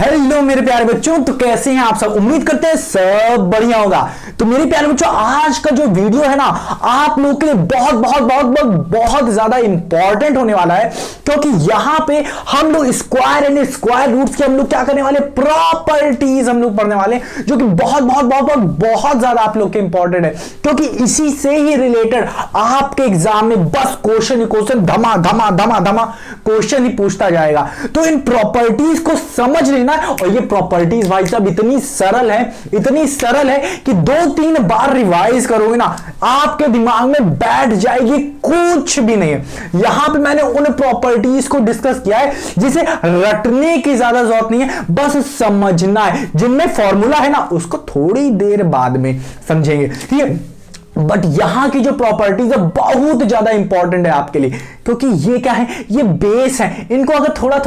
Hello मेरे प्यारे बच्चों, तो कैसे हैं आप सब। उम्मीद करते हैं सब बढ़िया होगा। तो मेरे प्यारे बच्चों, आज का जो वीडियो है ना, आप लोगों के लिए बहुत बहुत बहुत बहुत बहुत ज्यादा इंपॉर्टेंट होने वाला है, क्योंकि यहां पे हम लोग स्क्वायर एंड स्क्वायर रूट्स के हम लोग क्या करने वाले, प्रॉपर्टीज हम लोग पढ़ने वाले, जो कि बहुत बहुत बहुत बहुत बहुत ज्यादा आप लोग के इंपॉर्टेंट है, क्योंकि इसी से ही रिलेटेड आपके एग्जाम में बस क्वेश्चन ही क्वेश्चन, धमा धमा धमा धमा क्वेश्चन ही पूछता जाएगा। तो इन प्रॉपर्टीज को समझ लेना। और ये प्रॉपर्टीज भाई साहब इतनी सरल है कि 2-3 बार रिवाइज करोगे ना, आपके दिमाग में बैठ जाएगी, कुछ भी नहीं है। यहां पे मैंने उन प्रॉपर्टीज को डिस्कस किया है जिसे रटने की ज्यादा जरूरत नहीं है, बस समझना है। जिनमें फॉर्मूला है ना, उसको थोड़ी देर बाद में समझेंगे, ठीक है। बट यहां की जो प्रॉपर्टीज है बहुत ज्यादा इंपॉर्टेंट है आपके लिए, क्योंकि ये क्या है, ये बेस है। इनको अगर थोड़ा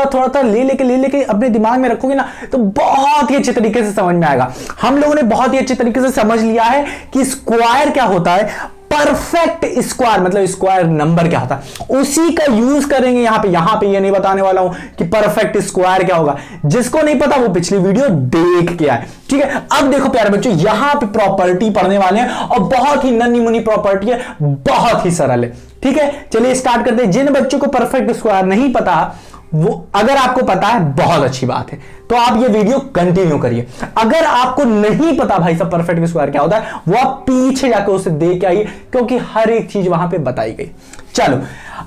थोड़ा ले लेके अपने दिमाग में रखोगे ना, तो बहुत ही अच्छे तरीके से समझ में आएगा। हम लोगों ने बहुत ही अच्छे तरीके से समझ लिया है कि स्क्वायर क्या होता है, परफेक्ट स्क्वायर मतलब स्क्वायर नंबर क्या होता है, उसी का यूज करेंगे यहां पे ये नहीं बताने वाला हूं कि परफेक्ट स्क्वायर क्या होगा। जिसको नहीं पता वो पिछली वीडियो देख के आए, ठीक है। अब देखो प्यारे बच्चों, यहां पे प्रॉपर्टी पढ़ने वाले हैं और बहुत ही नन्ही मुन्नी प्रॉपर्टी है, बहुत ही सरल है, ठीक है। चलिए स्टार्ट करते हैं। जिन बच्चों को परफेक्ट स्क्वायर नहीं पता, वो अगर आपको पता है बहुत अच्छी बात है, तो आप ये वीडियो कंटिन्यू करिए। अगर आपको नहीं पता भाई साहब परफेक्ट स्क्वायर क्या होता है, वो आप पीछे जाकर उसे देख के आइए, क्योंकि हर एक चीज वहां पे बताई गई। चलो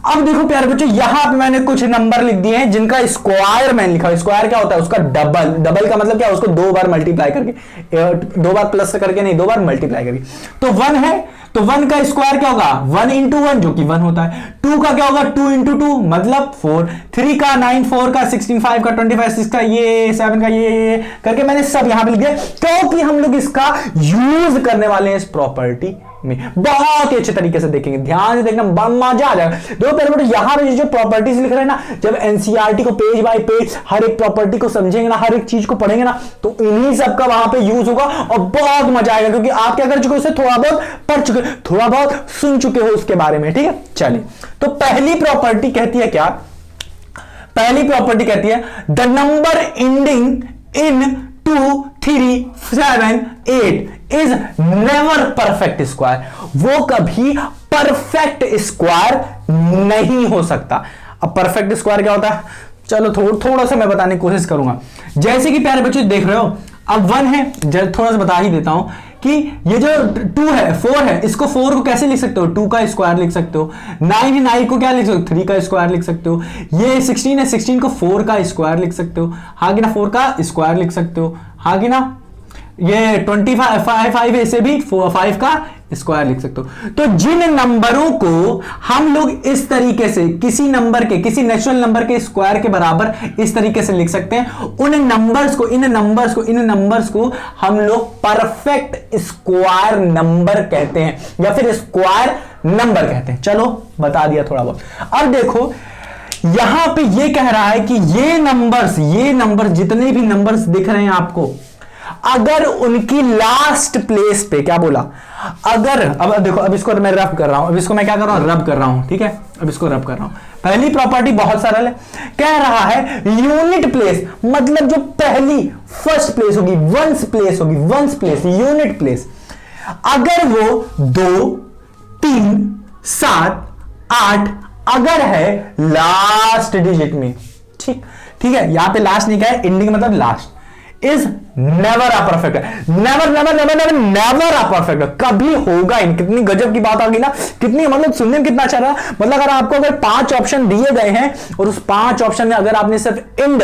अब देखो प्यारे बच्चों, यहां पे मैंने कुछ नंबर लिख दिए हैं जिनका स्क्वायर मैंने लिखा। स्क्वायर क्या होता है, उसका डबल का मतलब क्या है, उसको 2 बार मल्टीप्लाई करके, 2 बार प्लस करके नहीं, 2 बार मल्टीप्लाई करके। तो 1 है, तो 1 का स्क्वायर क्या होगा, 1 इंटू 1 जो कि 1 होता है। 2 का क्या होगा, 2 इंटू 2 मतलब 4। 3 का 9, 4 का 16, 5 का 25, 6 का ये, 7 का ये करके मैंने सब यहां पे लिख दिया, क्योंकि हम लोग इसका यूज करने वाले हैं इस प्रॉपर्टी में। बहुत ही अच्छे तरीके से देखेंगे, ध्यान से देखना, मजा आ जाएगा। दो पहले यहां पे जो प्रॉपर्टीज लिख रहे हैं ना, जब एनसीईआरटी को पेज बाय पेज हर एक प्रॉपर्टी को समझेंगे ना, हर एक चीज को पढ़ेंगे ना, तो इन्हीं सबका वहां पे यूज होगा और बहुत मजा आएगा, क्योंकि आप क्या कर चुके हो, उसे थोड़ा बहुत पढ़ चुके, थोड़ा बहुत सुन चुके हो उसके बारे में, ठीक है। चलिए, तो पहली प्रॉपर्टी कहती है क्या, पहली प्रॉपर्टी कहती है the number ending in 2, 3, 7, 8 is never perfect square. वो कभी परफेक्ट स्क्वायर नहीं हो सकता। अब परफेक्ट स्क्वायर क्या होता है, चलो थोड़ा सा मैं बताने की कोशिश करूंगा। जैसे कि प्यारे बच्चों देख रहे हो, अब 1 है, थोड़ा सा बता ही देता हूं कि ये जो 2 है, 4 है, इसको 4 को कैसे लिख सकते हो, 2 का स्क्वायर लिख सकते हो। 9 है, 9 को क्या लिख सकते हो, 3 का स्क्वायर लिख सकते हो। ये 16 है, 16 को 4 का स्क्वायर लिख सकते हो, हाँ कि ना, 4 का स्क्वायर लिख सकते हो, हाँ कि ना। ये 25 है, इसे भी 5 का स्क्वायर लिख सकते हो। तो जिन नंबरों को हम लोग इस तरीके से किसी नंबर के, किसी नेचुरल नंबर के स्क्वायर के बराबर इस तरीके से लिख सकते हैं, उन नंबर्स को, इन नंबर्स को हम लोग परफेक्ट स्क्वायर नंबर कहते हैं, या फिर स्क्वायर नंबर कहते हैं। चलो बता दिया थोड़ा बहुत। अब देखो यहां पे ये कह रहा है कि ये नंबर्स जितने भी नंबर्स दिख रहे हैं आपको, अगर उनकी लास्ट प्लेस पे, क्या बोला, अगर, अब देखो, अब इसको मैं रब कर रहा हूं, अब इसको मैं क्या कर रहा हूं, रब कर रहा हूं, ठीक है। अब इसको रब कर रहा हूं। पहली प्रॉपर्टी बहुत सरल है, कह रहा है यूनिट प्लेस मतलब जो पहली फर्स्ट प्लेस होगी, वंस प्लेस, यूनिट प्लेस, अगर वो 2, 3, 7, 8 अगर है लास्ट डिजिट में, ठीक है। यहां पे लास्ट नहीं कहा है, एंडिंग मतलब last, is never a perfect, never a perfect, कभी होगा ही। कितनी गजब की बात आ गई ना, कितनी मतलब सुनने में कितना अच्छा रहा। मतलब अगर आपको अगर 5 ऑप्शन दिए गए हैं और उस 5 ऑप्शन में अगर आपने सिर्फ एंड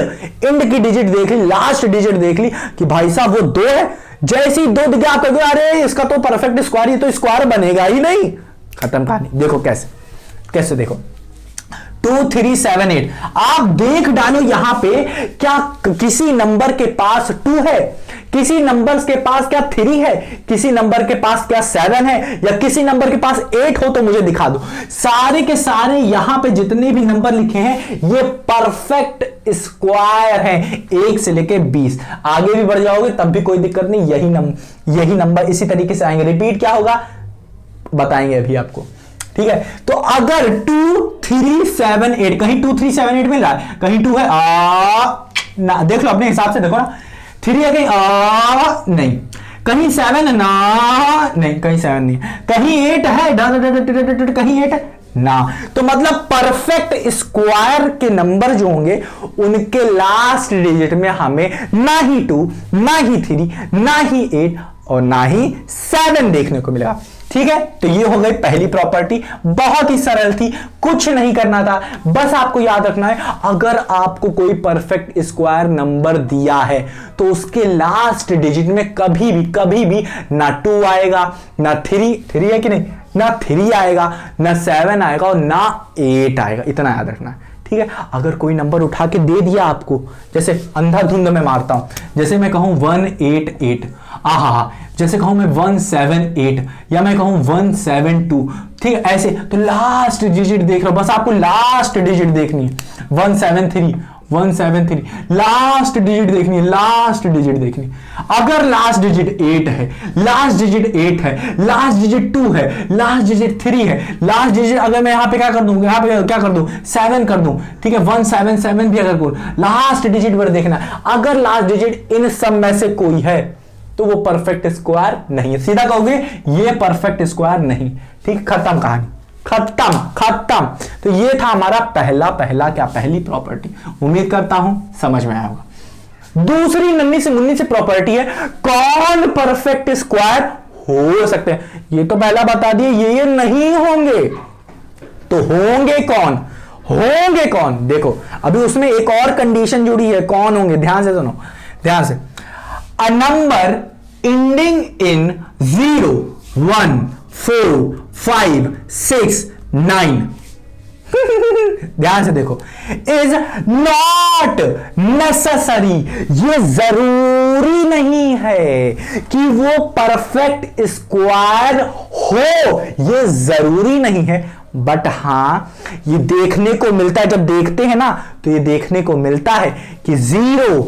की डिजिट देख ली, लास्ट डिजिट देख ली कि भाई साहब वो 2 है, जैसे ही 2 दिखे आप कहोगे अरे इसका तो परफेक्ट स्क्वायर, ये तो स्क्वायर बनेगा ही नहीं, खत्म कहानी। देखो कैसे देखो, 2, 3, 7, 8 आप देख डालो यहां पे, क्या किसी नंबर के पास 2 है, किसी नंबर के पास क्या 3 है, किसी नंबर के पास क्या 7 है, या किसी नंबर के पास 8 हो, तो मुझे दिखा दो। सारे के सारे यहां पे जितने भी नंबर लिखे हैं ये परफेक्ट स्क्वायर हैं, 1 से लेके 20। आगे भी बढ़ जाओगे तब भी कोई दिक्कत नहीं, यही नंबर इसी तरीके से आएंगे। रिपीट क्या होगा बताएंगे अभी आपको, ठीक है। तो अगर 2, 3, 7, 8, कहीं 2, 3, 7, 8 मिल रहा है, कहीं 2 है, ना, देख लो अपने हिसाब से देखो ना, 3 है कहीं नहीं, कहीं 7 ना नहीं, कहीं 7 नहीं, कहीं 8 है, कहीं 8 है ना। तो मतलब परफेक्ट स्क्वायर के नंबर जो होंगे उनके लास्ट डिजिट में हमें ना ही 2, ना ही 3, ना ही 8 और ना ही 7 देखने को मिलेगा। ठीक है, तो ये हो गई पहली प्रॉपर्टी, बहुत ही सरल थी, कुछ नहीं करना था, बस आपको याद रखना है अगर आपको कोई परफेक्ट स्क्वायर नंबर दिया है तो उसके लास्ट डिजिट में कभी भी ना 2 आएगा, ना 3 है कि नहीं, ना 3 आएगा, ना 7 आएगा और ना 8 आएगा, इतना याद रखना है। ठीक है, अगर कोई नंबर उठा के दे दिया आपको, जैसे अंधाधुंध में मारता हूं, जैसे मैं कहूं 188, आहा, जैसे कहूं मैं 178 या मैं कहूं 172, ठीक है, ऐसे तो लास्ट डिजिट देख रहा हूं, बस आपको लास्ट डिजिट देखनी है, 173 लास्ट डिजिट देखनी है, लास्ट डिजिट देखनी है। अगर लास्ट डिजिट 8 है, लास्ट डिजिट 8 है, लास्ट डिजिट 2 है, लास्ट डिजिट 3 है, लास्ट डिजिट अगर मैं यहां पे क्या कर दूं, यहां पे क्या कर दूं, 7 कर दूं, ठीक है, 177 भी अगर कोई लास्ट डिजिट पर देखना, अगर लास्ट डिजिट इन सब में से कोई है तो वो परफेक्ट स्क्वायर नहीं है, सीधा कहोगे ये परफेक्ट स्क्वायर नहीं। ठीक, खत्म कहानी, खत्म। तो ये था हमारा पहली प्रॉपर्टी, उम्मीद करता हूं समझ में आया होगा। दूसरी नन्ही से मुन्नी से प्रॉपर्टी है कौन परफेक्ट स्क्वायर हो सकते हैं। ये तो पहला बता दिए, ये नहीं होंगे तो होंगे कौन, देखो अभी उसमें एक और कंडीशन जुड़ी है, कौन होंगे, ध्यान से सुनो, ध्यान से। A number ending in 0, 1, 4, 5, 6, 9 ध्यान से देखो, is not necessary, ये जरूरी नहीं है कि वो परफेक्ट स्क्वायर हो, ये जरूरी नहीं है, बट हां ये देखने को मिलता है, जब देखते हैं ना तो ये देखने को मिलता है कि 0,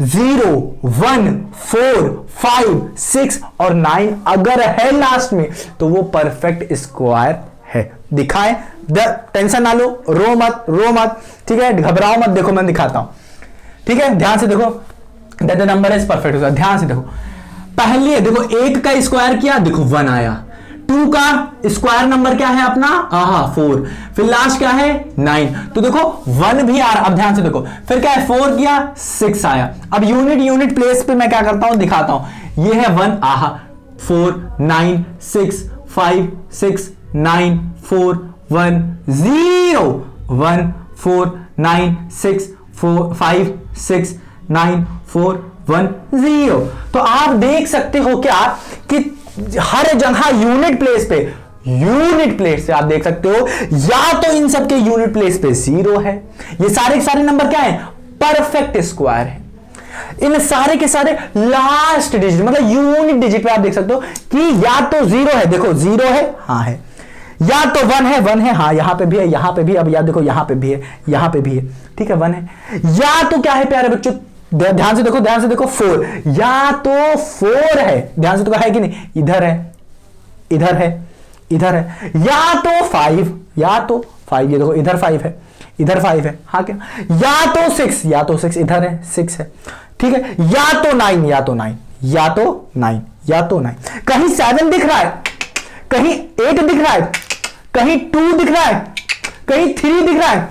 1, 4, 5, 6 और 9 अगर है लास्ट में तो वो परफेक्ट स्क्वायर है। दिखाएं, टेंशन ना लो, रो मत, ठीक है, घबराओ मत, देखो मैं दिखाता हूं, ठीक है, ध्यान से देखो, that the number is perfect square. ध्यान से देखो, पहले देखो 1 का स्क्वायर किया, देखो 1 आया, 2 का स्क्वायर नंबर क्या है अपना, 4, फिर लास्ट क्या है 9, तो देखो 1 भी आ रहा। अब ध्यान से देखो, फिर क्या है 4 किया, 6 आया। अब यूनिट प्लेस पे मैं क्या करता हूं, दिखाता हूं, ये है 1, 4, 9, 6, 5, 6, 9, 4, 1, 0, 1, 4, 9, 6, 5, 6, 9, 4, 1, 0। तो आप देख सकते हो क्या कि हर जगह यूनिट प्लेस पे आप देख सकते हो, या तो इन सबके यूनिट प्लेस पे 0 है, ये सारे के सारे नंबर क्या है, परफेक्ट स्क्वायर है। इन सारे के सारे लास्ट डिजिट मतलब यूनिट डिजिट पे आप देख सकते हो कि या तो 0 है, देखो 0 है, हाँ है, या तो 1 है, हाँ यहां पे भी है, यहां पे भी, अब या देखो यहां पे भी है, यहां पे भी है, ठीक है 1 है, या तो क्या है प्यारे बच्चों, ध्यान से देखो 4, या तो 4 है, ध्यान से देखो है कि नहीं, इधर है, या तो 5, ये देखो इधर 5 है, हाँ क्या, या तो 6 इधर है, 6 है, ठीक है, या तो 9, कहीं 7 दिख रहा है, कहीं 8 दिख रहा है, कहीं 2 दिख रहा है, कहीं 3 दिख रहा है,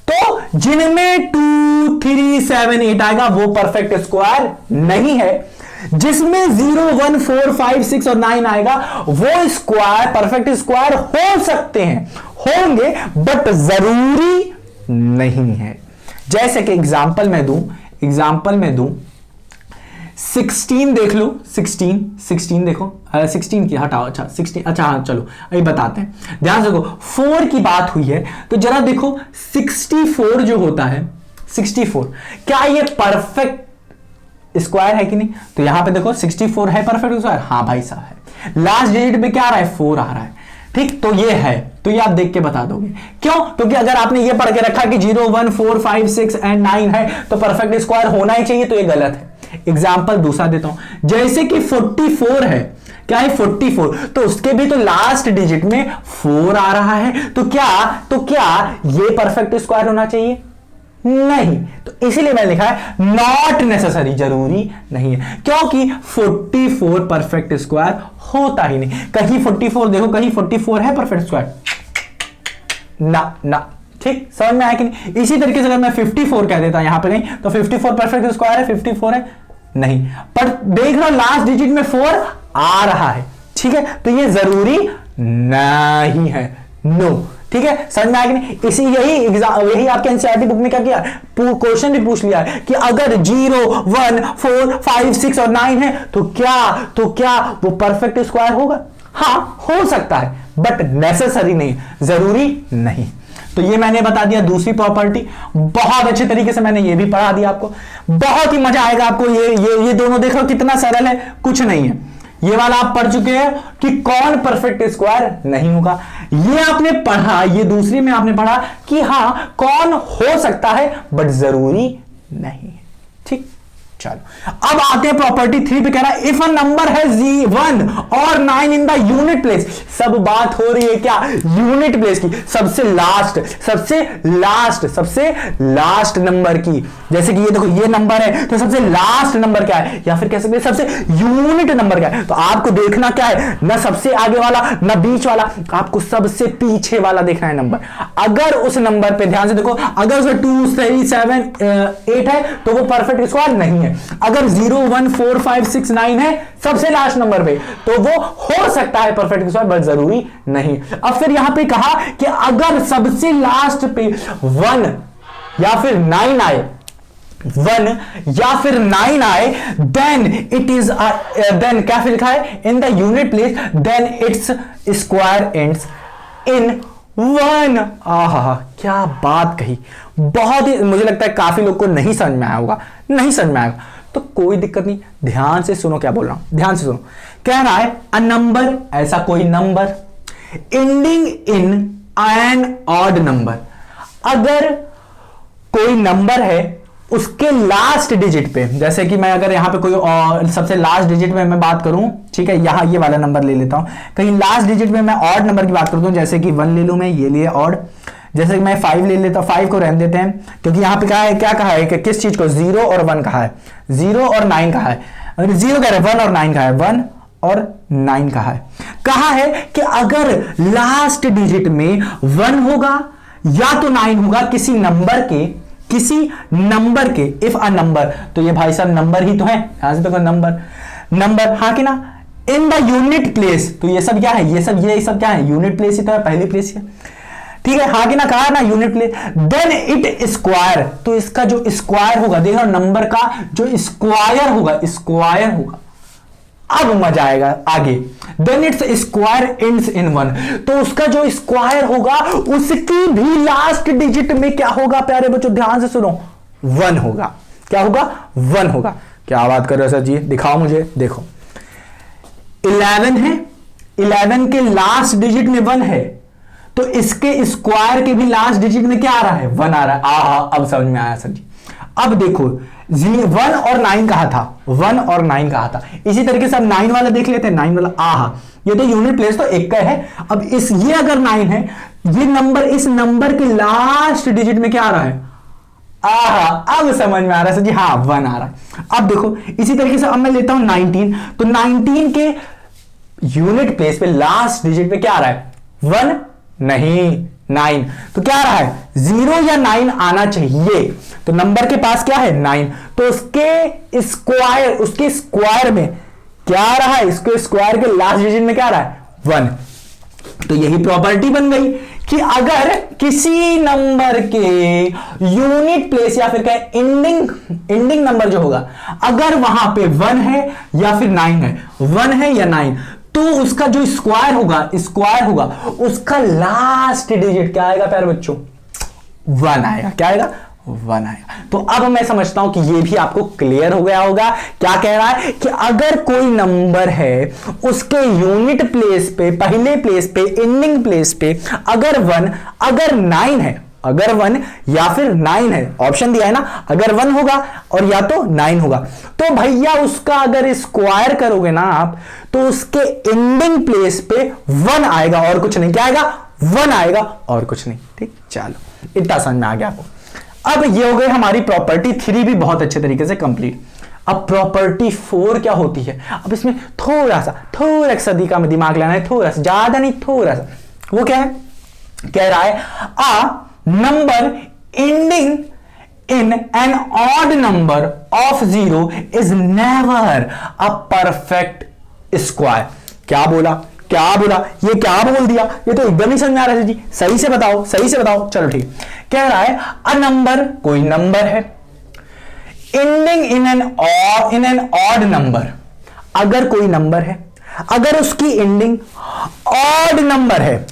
तो जिनमें 2, 3, 7, 8 आएगा वो परफेक्ट स्क्वायर नहीं है। जिसमें 0, 1, 4, 5, 6 और 9 आएगा वो स्क्वायर परफेक्ट स्क्वायर हो सकते हैं, होंगे, बट जरूरी नहीं है। जैसे कि एग्जाम्पल में दूं 16 देख लो, 16 देखो, 16 की हटाओ, अच्छा 16, अच्छा हाँ चलो अभी बताते हैं, ध्यान से देखो 4 की बात हुई है तो जरा देखो 64 जो होता है, 64 क्या ये परफेक्ट स्क्वायर है कि नहीं, तो यहां पे देखो 64 है परफेक्ट स्क्वायर, हाँ भाई साहब है, लास्ट डिजिट में क्या आ रहा है 4 आ रहा है, ठीक, तो ये है, तो ये आप देख के बता दोगे, क्यों, क्योंकि अगर आपने ये पढ़ के रखा कि 0, 1, 4, 5, 6 एंड 9 है तो परफेक्ट स्क्वायर होना ही चाहिए, तो ये गलत है। एग्जाम्पल दूसरा देता हूं, जैसे कि 44 है, क्या है 44, तो उसके भी तो लास्ट डिजिट में 4 आ रहा है, तो क्या ये परफेक्ट स्क्वायर होना चाहिए, नहीं, तो इसीलिए मैंने लिखा है नॉट नेसेसरी, जरूरी नहीं है, क्योंकि 44 परफेक्ट स्क्वायर होता ही नहीं। कहीं 44 देखो, कहीं 44 है परफेक्ट स्क्वायर ना ना। ठीक, समझ में आया कि नहीं? इसी तरीके से अगर मैं 54 कह देता यहां पे कहीं, तो 54 परफेक्ट स्क्वायर है, 54 है नहीं, पर देख रहा लास्ट डिजिट में 4 आ रहा है। ठीक है, तो ये जरूरी नहीं है, नो। ठीक है, समझ में आया कि नहीं? इसी यही आपके एनसीईआरटी बुक में क्या किया, क्वेश्चन भी पूछ लिया है कि अगर 0, 1, 4, 5, 6 और 9 है तो क्या वो परफेक्ट स्क्वायर होगा? हाँ, हो सकता है, बट नेसेसरी नहीं, जरूरी नहीं। तो ये मैंने बता दिया दूसरी प्रॉपर्टी, बहुत अच्छे तरीके से मैंने ये भी पढ़ा दिया आपको, बहुत ही मजा आएगा आपको। ये दोनों देखो कितना सरल है, कुछ नहीं है। ये वाला आप पढ़ चुके हैं कि कौन परफेक्ट स्क्वायर नहीं होगा, ये आपने पढ़ा। ये दूसरी में आपने पढ़ा कि हां कौन हो सकता है बट जरूरी नहीं है। ठीक, चलो अब आते हैं प्रॉपर्टी 3 पे। कह रहा है इफ अ नंबर है 1 और 9 इन द यूनिट प्लेस। सब बात हो रही है क्या, यूनिट प्लेस की, सबसे लास्ट नंबर की। जैसे कि ये देखो, ये नंबर है तो सबसे लास्ट नंबर क्या है, या फिर कह सकते हैं सबसे यूनिट नंबर क्या है। तो आपको देखना क्या है, ना सबसे आगे वाला ना बीच वाला, आपको सबसे पीछे वाला देखना है नंबर। अगर उस नंबर पे ध्यान से देखो, अगर उसमें 2, 3, 7, 8 है तो वो परफेक्ट स्क्वायर नहीं है। अगर 0, 1, 4, 5, 6, 9 है सबसे लास्ट नंबर पे, तो वो हो सकता है परफेक्ट स्क्वायर बट जरूरी नहीं। अब फिर यहां पे कहा कि अगर सबसे लास्ट पे 1 या फिर 9 आए, 1 या फिर 9 आए, देन इट इज देन क्या फिर लिखा है in the unit place, then it's square ends in 1। आहा, क्या बात कही, बहुत ही, मुझे लगता है काफी लोग को नहीं समझ में आया होगा, नहीं समझ में आएगा तो कोई दिक्कत नहीं, ध्यान से सुनो क्या बोल रहा हूं, ध्यान से सुनो। कह रहा है अ नंबर, ऐसा कोई number ending in an odd number. अगर कोई नंबर है उसके लास्ट डिजिट पे, जैसे कि मैं अगर यहां पे कोई और सबसे लास्ट डिजिट में मैं बात करूं, ठीक है, यहां ये वाला नंबर ले लेता हूं, कहीं लास्ट डिजिट में मैं ऑड नंबर की बात करता हूं, जैसे कि 1 ले लूं मैं, ये लिए ऑड, जैसे कि मैं 5 ले लेता हूं, 5 को रहने देते हैं, क्योंकि यहां पे क्या कहा है कि किस चीज को, 0 और 1 कहा है, 0 और 9 कहा है, 0 कह रहे हैं, 1 और 9 कहा है, 1 और 9 कहा है कि अगर लास्ट डिजिट में 1 होगा या तो 9 होगा किसी नंबर के, इफ अ नंबर, तो ये भाई साहब नंबर ही तो है, यहां से तो नंबर हाँ कि ना, इन द यूनिट प्लेस, तो ये सब क्या है, ये सब क्या है, यूनिट प्लेस ही तो है, पहली प्लेस है, ठीक है, हाँ कि ना, कहा ना unit place, then it square, तो इसका जो स्क्वायर होगा, देखो नंबर का जो स्क्वायर होगा, अब मजा आएगा आगे, then it's square ends in 1, तो उसका जो स्क्वायर होगा उसकी भी लास्ट डिजिट में क्या होगा प्यारे बच्चों, ध्यान से सुनो, 1 होगा। क्या होगा, 1 होगा। क्या बात कर रहे हो सर जी, दिखाओ मुझे, देखो 11 है, 11 के लास्ट डिजिट में 1 है, तो इसके स्क्वायर के भी लास्ट डिजिट में क्या आ रहा है, 1 आ रहा है। आहा, अब समझ में आया सर जी। अब देखो 1 और 9 कहा था, 1 और 9 कहा था, इसी तरीके से अब 9 वाला देख लेते हैं, 9 वाला, आहा, ये तो यूनिट प्लेस तो एक का है। अब ये अगर 9 है, ये नंबर, इस नंबर के लास्ट डिजिट में क्या आ रहा है, आहा, अब समझ में आ रहा है सर जी, हाँ 1 आ रहा है। अब देखो इसी तरीके से अब मैं लेता हूं 19, तो 19 के यूनिट प्लेस पे लास्ट डिजिट पे क्या आ रहा है, 1 नहीं 9, तो क्या आ रहा है, 0 या 9 आना चाहिए, तो नंबर के पास क्या है 9, तो उसके स्क्वायर में क्या आ रहा है, इसके स्क्वायर के लास्ट डिजिट में क्या आ रहा है, 1। तो यही प्रॉपर्टी बन गई कि अगर किसी नंबर के यूनिट प्लेस या फिर क्या एंडिंग नंबर जो होगा, अगर वहां पे 1 है या फिर 9 है, 1 है या 9, तो उसका जो स्क्वायर होगा उसका लास्ट डिजिट क्या आएगा प्यारे बच्चों, 1 आएगा। क्या आएगा, 1 आएगा। तो अब मैं समझता हूं कि ये भी आपको क्लियर हो गया होगा। क्या कह रहा है कि अगर कोई नंबर है उसके यूनिट प्लेस पे, पहले प्लेस पे, एंडिंग प्लेस पे अगर 1 अगर 9 है, अगर 1 या फिर 9 है, ऑप्शन दिया है ना, अगर 1 होगा और या तो 9 होगा, तो भैया उसका अगर स्क्वायर करोगे ना आप, तो उसके एंडिंग प्लेस पे 1 आएगा और कुछ नहीं। क्या आएगा, 1 आएगा और कुछ नहीं। ठीक, चलो इतना समझ में आ गया आपको। अब ये हो गई हमारी प्रॉपर्टी 3 भी बहुत अच्छे तरीके से कंप्लीट। अब प्रॉपर्टी 4 क्या होती है? अब इसमें थोड़ा सा का में दिमाग लेना है, थोड़ा सा, ज्यादा नहीं, थोड़ा सा। वो क्या है? कह रहा है a number ending in an odd number of 0 is never a perfect square। क्या बोला? ये क्या बोल दिया? ये तो एकदम ही समझ में आ रहा है जी। सही से बताओ। चलो ठीक। कह रहा है अ नंबर, कोई नंबर है, ending in an odd number, अगर कोई नंबर है, अगर उसकी एंडिंग ऑड नंबर है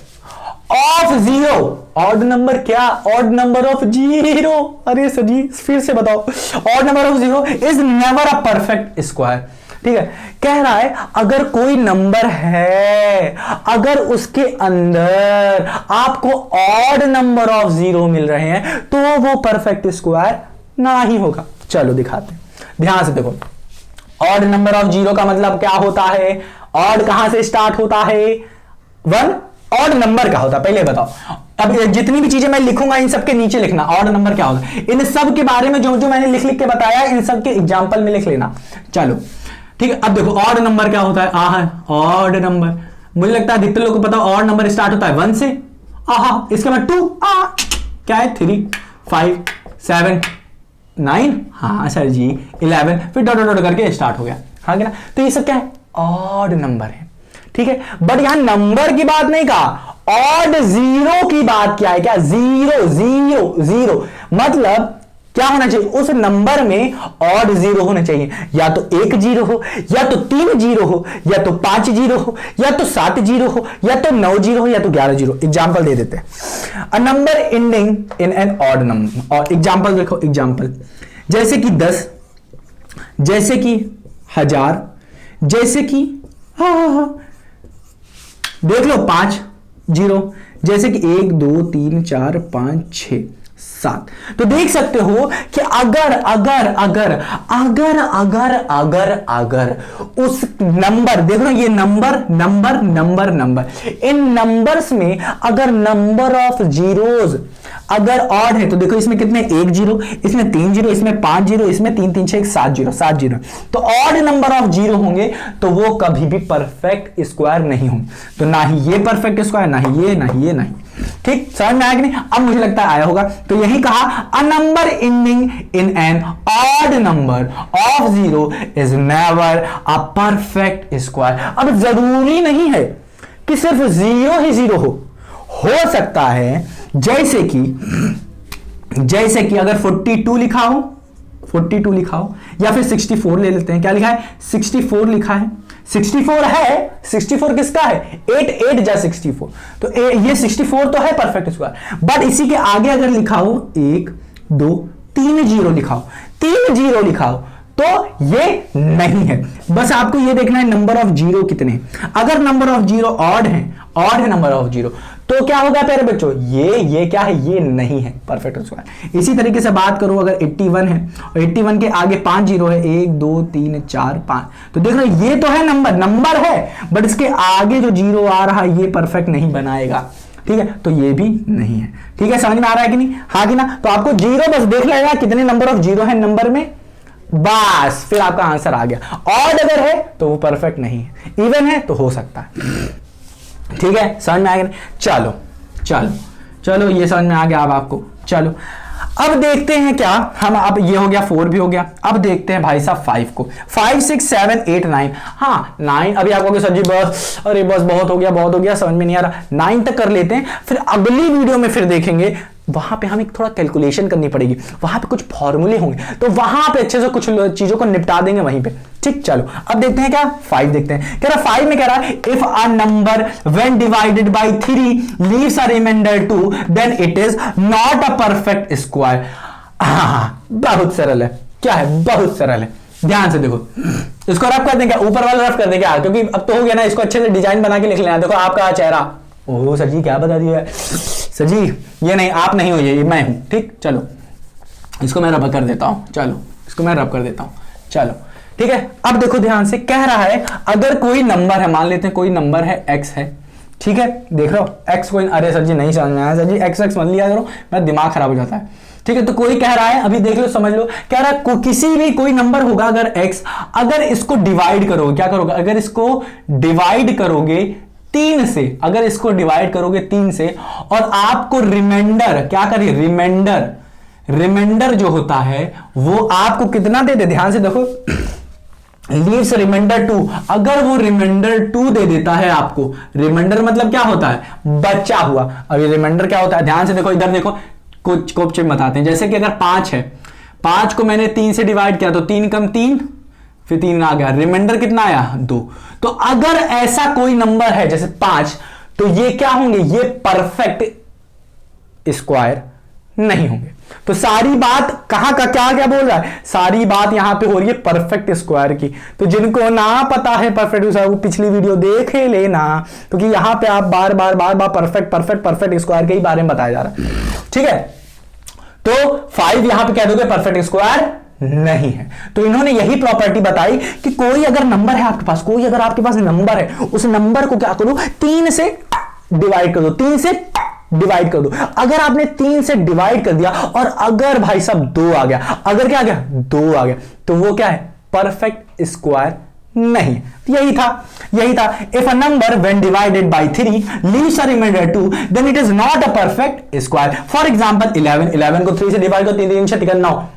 ऑफ 0, ऑड नंबर क्या? Odd number of 0। अरे सर जी फिर से बताओ। Odd number of 0 is never a perfect square. ठीक है, कह रहा है अगर कोई नंबर है, अगर उसके अंदर आपको ऑड नंबर ऑफ 0 मिल रहे हैं, तो वो परफेक्ट स्क्वायर ना ही होगा। चलो दिखाते हैं, ध्यान से देखो। ऑड नंबर ऑफ 0 का मतलब क्या होता है? ऑड कहां से स्टार्ट होता है? 1। ऑड नंबर क्या होता है पहले बताओ। अब जितनी भी चीजें मैं लिखूंगा इन सब के नीचे लिखना ऑड नंबर क्या होता है। इन सब के बारे में जो जो मैंने लिख के बताया, इन सब के एग्जांपल में लिख लेना। चलो ठीक है, अब देखो ऑड नंबर क्या होता है? ऑड नंबर, मुझे लगता है अधिकतर लोगों को पता ऑड नंबर स्टार्ट होता है 1 से। इसके बाद 2, क्या है? 3, 5, 7, 9, हाँ सर जी 11, फिर डॉट डॉट करके स्टार्ट हो गया। हाँ क्या ना? तो ये सब क्या है? ऑड नंबर है। ठीक है, बट यहां नंबर की बात नहीं कहा, ऑड 0 की बात क्या है? क्या? 0 मतलब क्या होना चाहिए? उस नंबर में ऑड 0 होना चाहिए। या तो 1 0 हो, या तो 3 0 हो, या तो 5 0 हो, या तो 7 0 हो, या तो 9 0 हो, या तो 11 0। एग्जाम्पल दे देते हैं। A number ending in an odd number. और एग्जाम्पल देखो, एग्जाम्पल जैसे कि 10, जैसे कि 1000, जैसे कि देख लो 5 0, जैसे कि 1 2 3 4 5 6 7। तो देख सकते हो कि अगर उस नंबर, देखो ना ये नंबर इन नंबर्स में अगर नंबर ऑफ जीरोज अगर ऑड है, तो देखो इसमें कितने? 1 0, इसमें 3 0, इसमें 5 0, इसमें 3 3 6 7 0। तो ऑड नंबर ऑफ 0 होंगे तो वो कभी भी परफेक्ट स्क्वायर नहीं होंगे। तो ना ही ये परफेक्ट स्क्वायर, ना ही ये। ठीक, समझ में आया कि नहीं? अब मुझे लगता है आया होगा। तो यही कहा a number ending in an odd number of 0 is never a perfect square. अब जरूरी नहीं है कि सिर्फ 0 ही 0 हो सकता है जैसे कि अगर 42 लिखा हो, या फिर 64 ले लेते हैं। क्या लिखा है? 64 लिखा है। 64 है, 64 किसका है? 8 जा 64, तो ये 64 तो है परफेक्ट स्क्वायर। बट इसी के आगे अगर लिखा हो 1 2 3 0 लिखा हो, तो ये नहीं है। बस आपको ये देखना है नंबर ऑफ 0 कितने। अगर नंबर ऑफ 0 ऑड है नंबर ऑफ 0, तो क्या होगा प्यारे बच्चों? ये क्या है? ये नहीं है परफेक्ट स्क्वायर। इसी तरीके से बात करूं, अगर 81 है और 81 के आगे 5 0 है, 1 2 3 4 5, तो देख रहे ये तो है नंबर है, बट इसके आगे जो 0 आ रहा है ये परफेक्ट नहीं बनाएगा। ठीक है, तो ये भी नहीं है। ठीक है, समझ में आ रहा है कि नहीं? हाँ कि ना? तो आपको 0 बस देख लेगा कितने नंबर ऑफ 0 है नंबर में, बस फिर आपका आंसर आ गया। ऑड अगर है तो वो परफेक्ट नहीं है, इवन है तो हो सकता है। ठीक है, समझ में आ गया? चलो ये समझ में आ गया अब आपको। चलो अब देखते हैं क्या हम, अब ये हो गया 4 भी हो गया। अब देखते हैं भाई साहब 5 को। 5 6 7 8 9। हाँ 9 अभी आपको सर जी बस, अरे बस बहुत हो गया, समझ में नहीं आ रहा। 9 तक कर लेते हैं, फिर अगली वीडियो में फिर देखेंगे। वहां पे हमें थोड़ा कैलकुलेशन करनी पड़ेगी, वहां पे कुछ फॉर्मूले होंगे, तो वहां पे अच्छे से कुछ चीजों को निपटा देंगे वहीं पे। ठीक, चलो अब देखते हैं क्या 5 देखते हैं। कह रहा 5 में कह रहा है if a number when divided by 3 leaves a remainder 2 then it is not a perfect square. बहुत सरल है। क्या है? बहुत सरल है। ध्यान से देखो, इसको रफ कर देंगे, ऊपर वाला रफ कर देंगे क्योंकि अब तो हो गया ना, इसको अच्छे से डिजाइन बना के लिख लेना। देखो आपका चेहरा, ओह सर जी क्या बता दिया सर जी, ये नहीं, आप नहीं हो, ये मैं हूं। ठीक, चलो इसको मैं रब कर देता हूं। चलो ठीक है, अब देखो ध्यान से, कह रहा है अगर कोई नंबर है, मान लेते हैं कोई नंबर है x है। ठीक है, देख रहे हो x कोई, अरे सर जी नहीं समझ में आया सर जी, x मत लिया करो, मेरा दिमाग खराब हो जाता है। ठीक है, तो कोई कह रहा है, अभी देख लो समझ लो, कह रहा है किसी भी कोई नंबर होगा अगर x, अगर इसको डिवाइड करोगे, क्या करोगे, अगर इसको डिवाइड करोगे 3 से, अगर इसको डिवाइड करोगे 3 से और आपको रिमाइंडर क्या करिए, रिमाइंडर जो होता है वो आपको कितना दे दे, ध्यान से देखो, लीव्स रिमाइंडर 2, अगर वो रिमाइंडर 2 दे देता है आपको, रिमाइंडर मतलब क्या होता है, बचा हुआ। अब ये रिमाइंडर क्या होता है, ध्यान से देखो, इधर देखो, कुछ चिन्ह बताते हैं। जैसे कि अगर 5 है, 5 को मैंने 3 से डिवाइड किया तो 3 कम 3, फिर 3 आ गया, रिमाइंडर कितना आया, 2। तो अगर ऐसा कोई नंबर है जैसे 5, तो ये क्या होंगे, ये परफेक्ट स्क्वायर नहीं होंगे। तो सारी बात कहां का क्या क्या बोल रहा है, सारी बात यहां पे हो रही है परफेक्ट स्क्वायर की। तो जिनको ना पता है परफेक्ट स्क्वायर, वो पिछली वीडियो देख लेना, क्योंकि यहां पे आप बार बार परफेक्ट स्क्वायर के ही बारे में बताया जा रहा है। ठीक है, तो 5 यहां पे कह दोगे परफेक्ट स्क्वायर नहीं है। तो इन्होंने यही प्रॉपर्टी बताई कि कोई अगर नंबर है आपके पास, कोई अगर आपके पास नंबर है, उस नंबर को क्या करो, 3 से डिवाइड कर दो, 3 से डिवाइड कर दो। अगर आपने 3 से डिवाइड कर दिया और अगर भाई साहब 2 आ गया, अगर क्या आ गया, 2 आ गया, तो वो क्या है, परफेक्ट स्क्वायर नहीं। यही था। If a number when divided by 3 leaves a remainder 2 then it is not a perfect square. For example 11 को 3 से डिवाइड करो, 3 से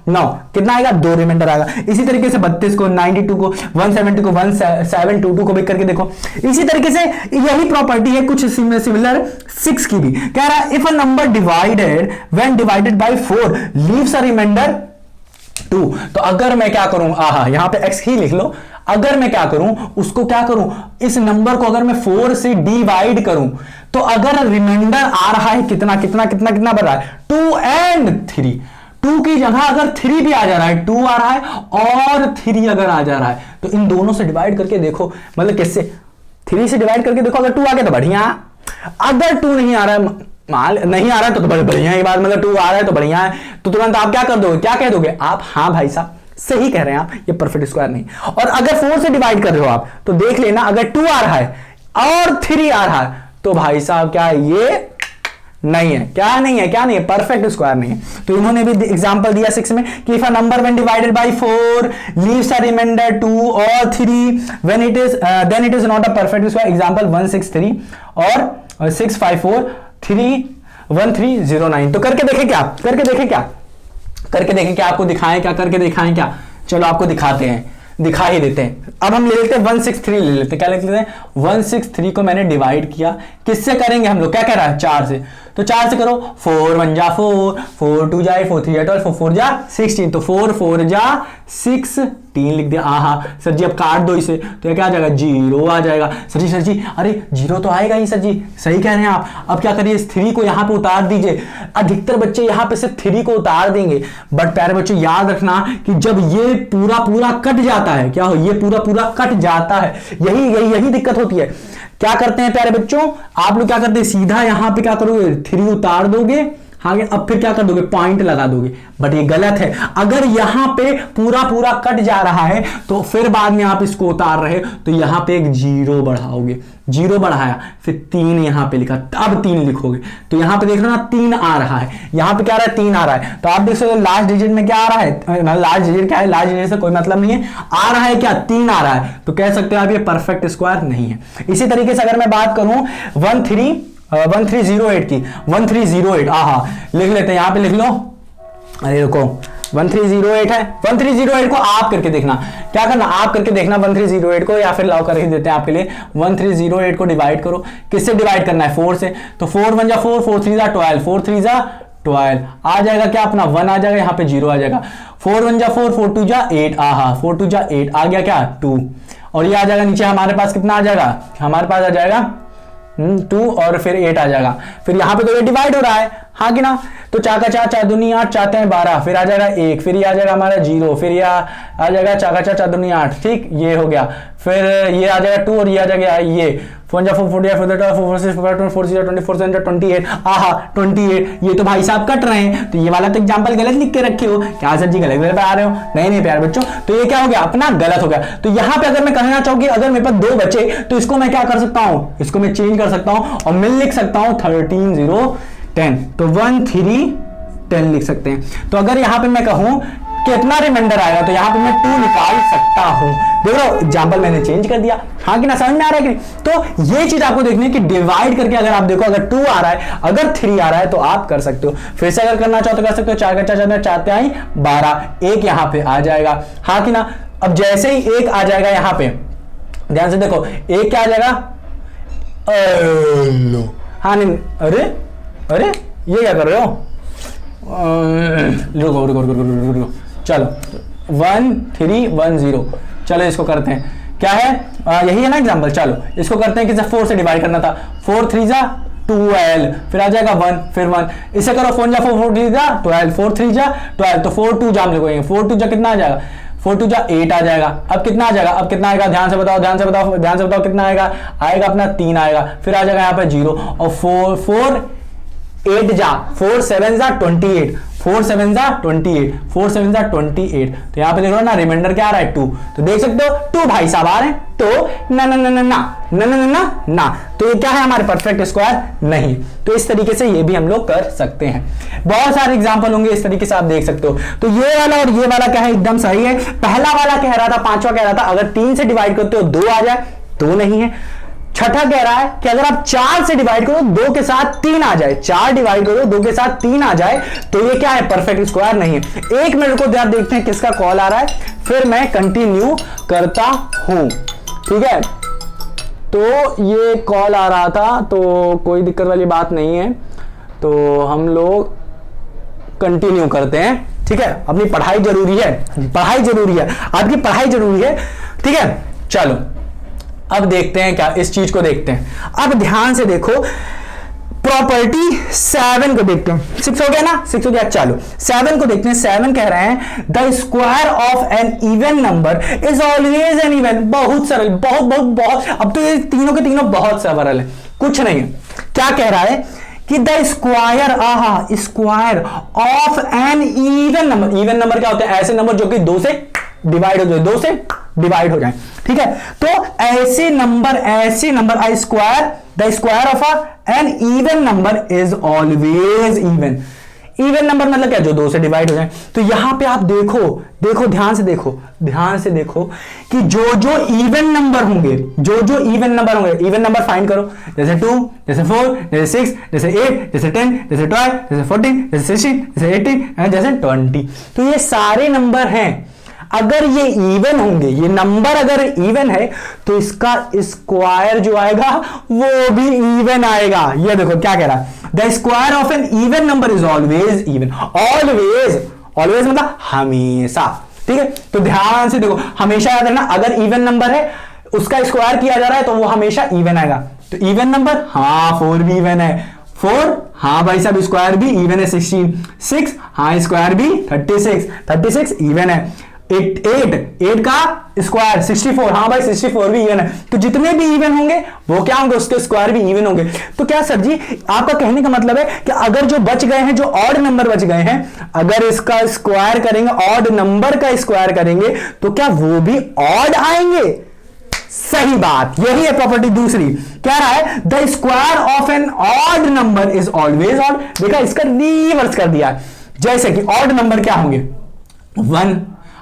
9 कितना आएगा, 2 रिमाइंडर आएगा। इसी तरीके से 32 को, 92 को, 170 को, 1722 को भी करके देखो। इसी तरीके से यही प्रॉपर्टी है कुछ सिमिलर 6 की भी। कह रहा है if a number divided when divided by 4 leaves a remainder 2। तो अगर मैं क्या करूं, यहां पे x ही लिख लो, अगर मैं क्या करूं, उसको क्या करूं, इस नंबर को अगर मैं 4 से डिवाइड करूं, तो अगर रिमाइंडर आ रहा है कितना बढ़ रहा है, 2 and 3, 2 की जगह अगर 3 भी आ जा रहा है, 2 आ रहा है और 3 अगर आ जा रहा है, तो इन दोनों से डिवाइड करके देखो, मतलब किससे, 3 से डिवाइड करके देखो, अगर 2 आ गया तो बढ़िया, अगर 2 नहीं आ रहा है, नहीं आ रहा है तो बढ़िया ही बात, मतलब 2 आ रहा है तो बढ़िया है, तो तुरंत आप क्या कर दोगे, क्या कह दोगे आप, हाँ भाई साहब सही कह रहे हैं आप, ये परफेक्ट स्क्वायर नहीं। और अगर 4 से डिवाइड कर रहे हो आप, तो देख लेना, अगर 2 आ रहा है और 3 आ रहा है, तो भाई साहब क्या है, ये नहीं है, क्या नहीं है, परफेक्ट स्क्वायर नहीं है। तो इन्होंने भी एग्जांपल दिया 6 में कि if a number when divided by 4 leaves a remainder 2 और 3 when it is then it is not a perfect square. Example 163 और 654 31309। तो करके देखें क्या, आपको दिखाएं क्या, करके दिखाएं क्या, चलो आपको दिखाते हैं, दिखा ही देते हैं। अब हम ले लेते हैं 163 ले लेते हैं, क्या लिख लेते हैं, 163 को मैंने डिवाइड किया, किससे करेंगे हम लोग, क्या कह रहा है, 4 से, तो 4 से करो, 4 1 जा 4, 4 2 जा 4 3 जा 12, 4 4 जा 16, तो 4 4 जा 16 लिख दिया। सर जी अब काट दो इसे, तो क्या आ जाएगा, 0 आ जाएगा। सर जी अरे 0 तो आएगा ही सर जी, सही कह रहे हैं आप। अब क्या करिए, इस 3 को यहाँ पे उतार दीजिए। अधिकतर बच्चे यहाँ पे सिर्फ 3 को उतार देंगे, बट प्यारे बच्चों याद रखना कि जब ये पूरा कट जाता है, क्या हो, ये पूरा कट जाता है, यही दिक्कत होती है। क्या करते हैं प्यारे बच्चों, आप लोग क्या करते हैं, सीधा यहां पे क्या करोगे, 3 उतार दोगे, अब फिर क्या कर दोगे, पॉइंट लगा दोगे, बट ये गलत है। अगर यहां पे पूरा कट जा रहा है, तो फिर बाद में आप इसको उतार रहे, तो यहां पे एक 0 बढ़ाओगे, 0 बढ़ाया, फिर 3 यहां पे लिखा, अब 3 लिखोगे, तो यहां पे देख रहे हो ना 3 आ रहा है, यहां पे क्या आ रहा है, 3 आ रहा है। तो आप देख सकते हो लास्ट डिजिट में क्या आ रहा है, लास्ट डिजिट क्या है, लास्ट डिजिट से कोई मतलब नहीं है, आ रहा है क्या, 3 आ रहा है, तो कह सकते हो आप ये परफेक्ट स्क्वायर नहीं है। इसी तरीके से अगर मैं बात करूं 1308 की, 1308 लिख लेते हैं, यहां पे लिख लो, अरे रुको, 1308 है, 1308 को आप करके देखना, क्या करना, आप करके देखना 1308 को, या फिर लाओ कर ही देते हैं आपके लिए। 1308 को डिवाइड करो, किससे डिवाइड करना है, 4 से, तो 4 1 जा 4, 4 3 जा 12, 4 3 जा 12, आ जाएगा क्या, अपना 1 आ जाएगा, यहाँ पे 0 आ जाएगा। 4 1 जा 4, 4 2 जा 8, 4 2 जा 8, आ गया क्या, 2, और ये आ जाएगा नीचे, हमारे पास कितना आ जाएगा, हमारे पास आ जाएगा 2 और फिर 8 आ जाएगा। फिर यहाँ पे तो ये डिवाइड हो रहा है, हाँ कि ना, तो 4 का 4, 4 दूनी 8, 4 हैं 12, फिर आ जाएगा 1, फिर ये आ जाएगा हमारा 0, फिर ये आ जाएगा 4 का 4, 4 दूनी 8, ठीक, ये हो गया। फिर ये आ जाएगा 2 और ये आ जाएगा ये 4 4 4 4 4 4 6 4 4 4 24 28, 28, ये तो भाई साहब कट रहे हैं, तो ये वाला तो एग्जांपल गलत लिख के रखे हो, क्या सर जी गलत बता रहे हो, नहीं प्यारे बच्चों, तो ये क्या हो गया, अपना गलत हो गया। तो यहाँ पे अगर मैं कहना चाहूँ कि अगर मेरे पास 2 बचे, तो इसको मैं क्या कर सकता हूँ, इसको मैं चेंज कर सकता हूँ और मैं लिख सकता हूँ 13 0 10, तो 13 10 लिख सकते हैं। तो अगर यहां पे मैं कहूं कितना रिमाइंडर आएगा तो यहां पे मैं 2 निकाल सकता हूं। देख लो एग्जांपल मैंने चेंज कर दिया, हाँ कि ना, समझ में आ रहा है कि नहीं? तो ये चीज आपको देखनी है कि डिवाइड करके अगर आप देखो अगर 2 आ रहा है, अगर 3 आ रहा है तो आप कर सकते हो। फिर से अगर करना चाहो तो कर सकते हो। 4 का 4 चाहते आई 12, एक यहां पे आ जाएगा, हाँ कि ना। अब जैसे ही एक आ जाएगा यहां पे, ध्यान से देखो, एक क्या आ जाएगा, हाँ नहीं, अरे अरे ये क्या कर रहे हो, रुको रुको रुको रुको रुको, चलो 1 3 1 0, चलो इसको करते हैं, क्या है यही है ना एग्जांपल। चलो इसको करते हैं कि 4 से डिवाइड करना था, 4 3 जा 12, फिर आ जाएगा 1, फिर 1, इसे करो 4 जा 4 4 3 जा 12, 4 3 जा 12, तो 4 2 जा हम लिखेंगे, 4 2 जा कितना आ जाएगा, 4 2 जा 8 आ जाएगा। अब कितना आ जाएगा, अब कितना आएगा, ध्यान से बताओ ध्यान से बताओ ध्यान से बताओ, कितना आएगा, आएगा अपना 3 आएगा, फिर आ जाएगा यहाँ पे 0, और 4 8 जा 4 7 जा 28, 4 7 जा 28, 4 7 जा 28, तो यहां पे देख लो ना रिमाइंडर क्या आ रहा है 2, तो देख सकते हो 2 भाई साहब आ रहे हैं, तो ना ना ना ना ना ना ना ना ना, तो ये क्या है हमारे परफेक्ट स्क्वायर नहीं। तो इस तरीके से ये भी हम लोग कर सकते हैं। बहुत सारे एग्जांपल होंगे इस तरीके से आप देख सकते हो। तो ये वाला और ये वाला क्या है, एकदम सही है। पहला वाला कह रहा था, पांचवा कह रहा था अगर 3 से डिवाइड करते हो 2 आ जाए, तो नहीं है। छठा कह रहा है कि अगर आप 4 से डिवाइड करो 2 के साथ 3 आ जाए, 4 डिवाइड करो 2 के साथ 3 आ जाए, तो ये क्या है, परफेक्ट स्क्वायर नहीं है। एक मिनट को ध्यान देखते हैं किसका कॉल आ रहा है, फिर मैं कंटिन्यू करता हूं, ठीक है। तो ये कॉल आ रहा था, तो कोई दिक्कत वाली बात नहीं है, तो हम लोग कंटिन्यू करते हैं, ठीक है। अपनी पढ़ाई जरूरी है, पढ़ाई जरूरी है, आपकी पढ़ाई जरूरी है, ठीक है। चलो अब देखते हैं क्या, इस चीज को देखते हैं। अब ध्यान से देखो, प्रॉपर्टी 7 को देखते हैं। 6 हो गया ना, 6 हो गया, चलो 7 को देखते हैं। 7 कह रहे हैं the square of an even number is always an even. बहुत सरल, बहुत बहुत बहुत, अब तो ये तीनों के तीनों बहुत सरल है, कुछ नहीं है। क्या कह रहा है कि the square, square of an even number. Even number क्या होते हैं, ऐसे नंबर जो कि 2 से डिवाइड हो जाए, 2 से डिवाइड हो जाए, ठीक है। तो ऐसे नंबर आई square, the square of an even number is always even. Even number मतलब क्या, जो 2 से डिवाइड हो जाए। तो यहां पे आप देखो, देखो ध्यान से देखो, ध्यान से देखो कि जो जो इवन नंबर होंगे, जो जो इवन नंबर होंगे, इवन नंबर फाइंड करो, जैसे 2, जैसे 4, जैसे 6, जैसे 8, जैसे 10, जैसे 12, जैसे 14, जैसे 16, जैसे 18, जैसे 20। तो ये सारे नंबर हैं, अगर ये इवन होंगे, ये नंबर अगर इवन है तो इसका स्क्वायर जो आएगा वो भी इवन आएगा। ये देखो क्या कह रहा है, the square of an even number is always even. Always, always मतलब हमेशा, ठीक है। तो ध्यान से देखो, हमेशा याद रखना, अगर इवन नंबर है उसका स्क्वायर किया जा रहा है तो वो हमेशा इवन आएगा। तो इवन नंबर, हाँ 4 भी इवन है, 4, हाँ भाई साहब स्क्वायर भी इवन है। 16, 6, हाँ स्क्वायर भी 36, 36 इवन है। 8 का स्क्वायर 64, हाँ भाई 64 भी इवन है। तो जितने भी इवन होंगे वो क्या होंगे, उसके स्क्वायर भी इवन होंगे। तो क्या सर जी आपका कहने का मतलब है कि अगर जो बच गए हैं, जो ऑड नंबर बच गए हैं, अगर इसका स्क्वायर करेंगे, ऑड नंबर का स्क्वायर करेंगे, तो क्या वो भी ऑड आएंगे? सही बात, यही है प्रॉपर्टी दूसरी। कह रहा है the square of an odd number is always odd. देखा, इसका रिवर्स कर दिया। जैसे कि ऑड नंबर क्या होंगे, 1,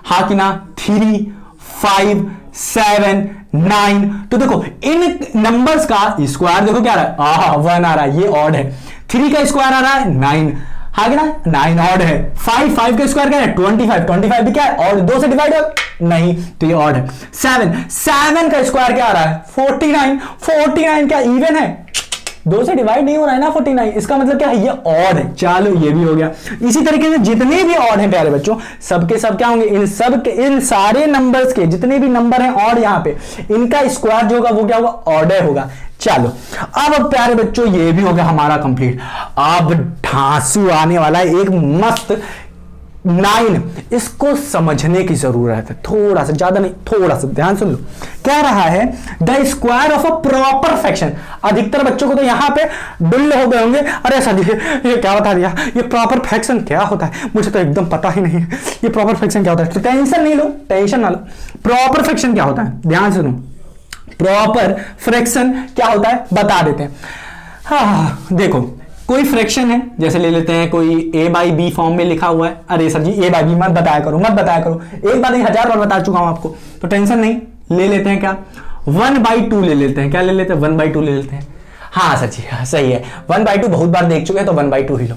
हाँ कि ना, 3, 5, 7, 9। तो देखो इन नंबर्स का स्क्वायर देखो क्या आ रहा है, 1 आ रहा है, ये ऑड है। 3 का स्क्वायर आ रहा है 9, हाँ कि ना, 9 ऑड है। 5 का स्क्वायर क्या है 25 भी क्या है, और 2 से डिवाइड हो नहीं, तो ये ऑड है। 7 का स्क्वायर क्या आ रहा है 49 क्या इवन है, 2 से डिवाइड नहीं हो रहा है ना 49, इसका मतलब क्या है, ये ऑड है। चलो ये भी हो गया। इसी तरीके से जितने भी ऑड हैं प्यारे बच्चों, सबके सब क्या होंगे, इन सारे नंबर्स के जितने भी नंबर हैं ऑड, यहां पे इनका स्क्वायर जो होगा वो क्या होगा, ऑर्डर होगा। चलो अब प्यारे बच्चों ये भी हो गया हमारा कंप्लीट। अब ढांसू आने वाला है एक मस्त 9, इसको समझने की जरूरत है, थोड़ा सा, ज्यादा नहीं, थोड़ा सा ध्यान सुन लो। कह रहा है the square of a proper fraction. अधिकतर बच्चों को तो यहां पे डुल्ल हो गए होंगे, अरे सर ये क्या बता दिया, ये प्रॉपर फ्रैक्शन क्या होता है, मुझे तो एकदम पता ही नहीं है ये प्रॉपर फ्रैक्शन क्या होता है। तो टेंशन नहीं लो, टेंशन ना लो। प्रॉपर फ्रैक्शन क्या होता है, ध्यान सुनो, प्रॉपर फ्रैक्शन क्या होता है बता देते हैं। हाँ देखो, कोई फ्रैक्शन है, जैसे ले लेते हैं कोई a बाई बी फॉर्म में लिखा हुआ है। अरे sir ji a by b मत बताया करो, मत बताया करो, एक बार नहीं 1000 बार बता चुका हूं आपको, तो टेंशन नहीं। ले लेते हैं क्या 1/2 ले लेते हैं, क्या ले लेते हैं 1/2 ले लेते हैं। हाँ सर जी हाँ, सही है 1/2 बहुत बार देख चुके हैं, तो 1/2 ही लो।